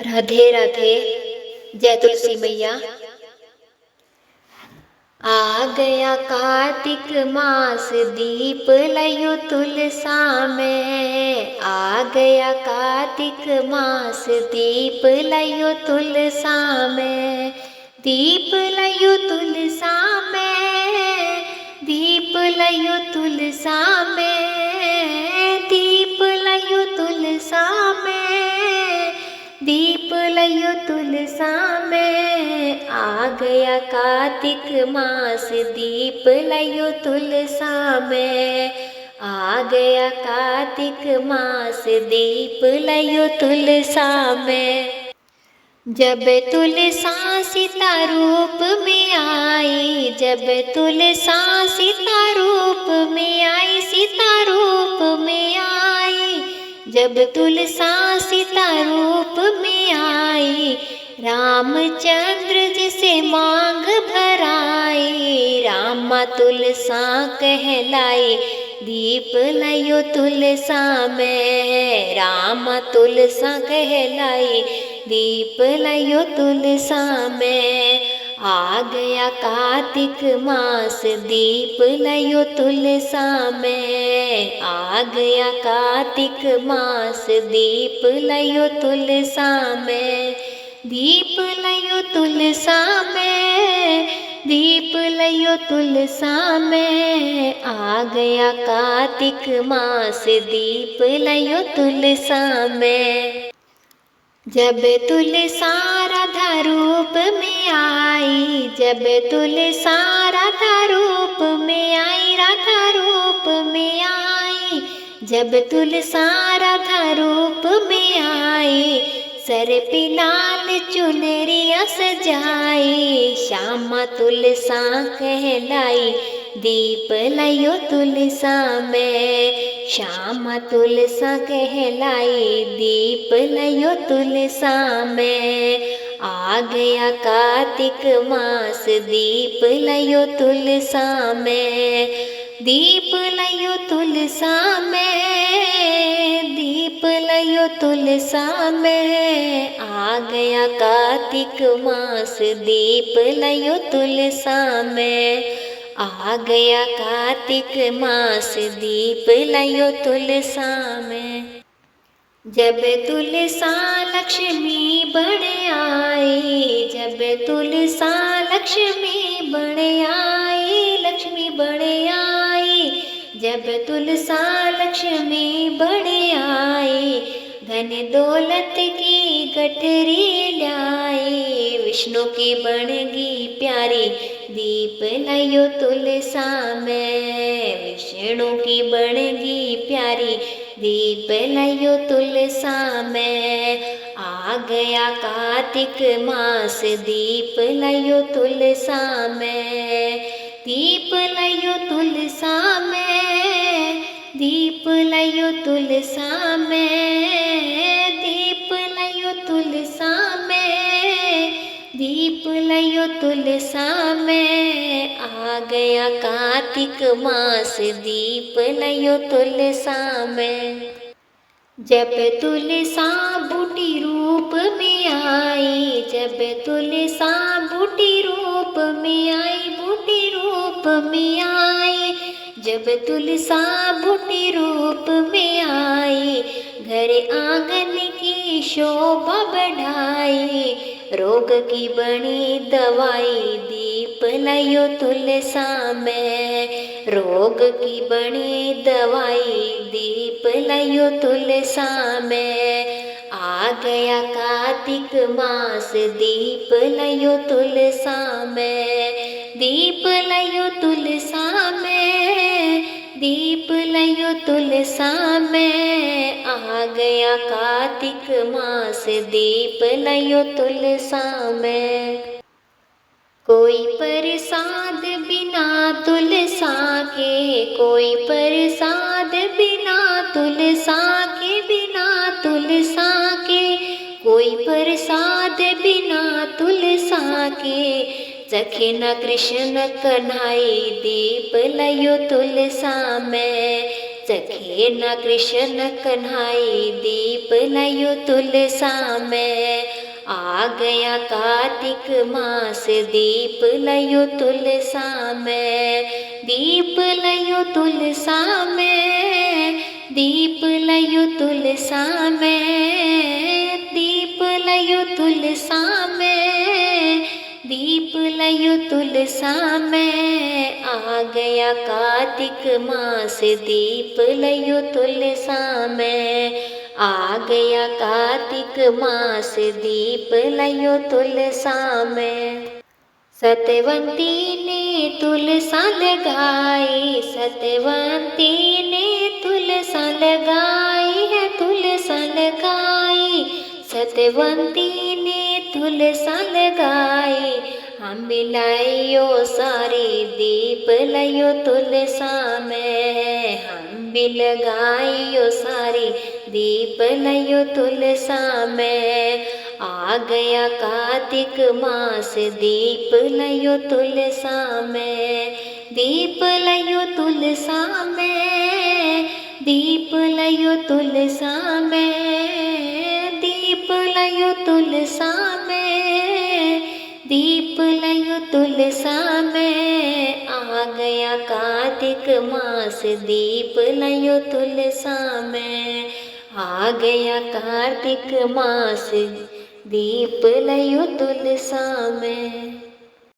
राधे राधे। जय तुलसी मैया। आ गया कार्तिक मास, दीप लयो तुलसा में। आ गया कार्तिक मास, दीप लयो तुलसा में। दीप लयो तुलसा में, दीप लयो तुलसा में। दीप लयो तुलसा में, दीप लयो तुलसा में। आ गया कार्तिक मास, दीप लयो तुलसा में। आ गया कार्तिक मास, दीप लयो तुलसा में। जब तुलसा सीता रूप में आई, जब तुलसा सीता रूप में आई, सीता रूप में आई। जब तुलसा सीता रूप में आई, रामचंद्र जिसे मांग भराई। रामा तुलसा कहलाई, दीप लयो तुलसा में। रामा तुलसा कहलाई, दीप लयो तुलसा में। आ गया कार्तिक मास, दीप लयो तुलसा में। आ गया कार्तिक मास, दीप लयो तुलसा में। दीप लयो तुलसा में, दीप लयो तुलसा में। आ गया कार्तिक मास, दीप लयो तुलसा में। जब तुलसा राधा रूप में आई, जब तुलसा राधा रूप में आई, राधा रूप में आई। जब तुलसा राधा रूप में आई, सर पे लाल चुनरिया सजाई। श्यामा तुलसा कहलाई, दीप लयो तुलसा में। श्यामा तुलसा कहलाई, दीप लयो तुलसा में। आ गया कार्तिक मास, दीप लयो तुलसा में। दीप लयो तुलसा में, दीप लयो तुलसा में। आ गया कार्तिक मास, दीप लयो तुलसा में। आ गया कार्तिक मास, दीप लयो तुलसा में। जब तुलसा लक्ष्मी बन आई, जब तुलसा लक्ष्मी बन आई, लक्ष्मी बन आई। जब तुलसा लक्ष्मी बन आई, धन दौलत की गठरी लाई। विष्णु की बनगी प्यारी, दीप लयो तुलसा में। विष्णु की बनगी प्यारी, दीप लयो तुलसा में। आ गया कार्तिक मास, दीप लयो तुलसा में। दीप लयो तुलसा में, दीप लयो तुलसा में। दीप लयो तुलसा में, दीप लयो तुलसा में। आ गया कार्तिक मास, दीप लयो तुलसा में। जब तुलसा बूटी रूप में आई, जब तुलसा बूटी रूप में आई, बूटी रूप में आई। जब तुलसा बूटी रूप में आई, घर आंगन की शोभा बढ़ाई। रोग की बनी दवाई, दीप लयो तुलसा में। रोग की बनी दवाई, दीप लयो तुलसा में। आ गया कार्तिक मास, दीप लयो तुलसा में। दीप लयो तुलसा में, दीप लयो तुलसा में। आ गया कार्तिक मास, दीप लयो तुलसा में। कोई प्रसाद बिना तुलसा के, कोई प्रसाद बिना तुलसा के, बिना तुलसा के। कोई प्रसाद बिना तुलसा के, सखे न कृष्ण कन्हई, दीप लयो तुलसा में। सखे न कृष्ण कन्हई, दीप लयो तुलसा में। आ गया कार्तिक मास दीप लयो तुलसा में, दीप लयो तुलसा में, दीप लयो तुलसा में, दीप लयो तुलसा में, दीप लयो तुलसा में। आ गया कार्तिक मास दीप लयो तुलसा में, आ गया कार्तिक मास दीप लयो तुलसा में। सतवंती ने तुलसा लगाई, सतवंती ने तुलसा लगाई है, तुलसा लगाई, सतवंती ने तुलसा लगाई। हम मिलाइयो सारे दीप लयो तुलसा में, हम भी लगाइयो सारे दीप लयो तुलसा में। आ गया कार्तिक मास दीप लयो तुलसा में, दीप लयो तुलसा में, दीप लयो तुलसा में, दीप लयो तुलसा में, दीप लयो तुलसा में। आ गया कार्तिक मास दीप लयो तुलसा में, आ गया कार्तिक मास दीप लयो तुलसा में।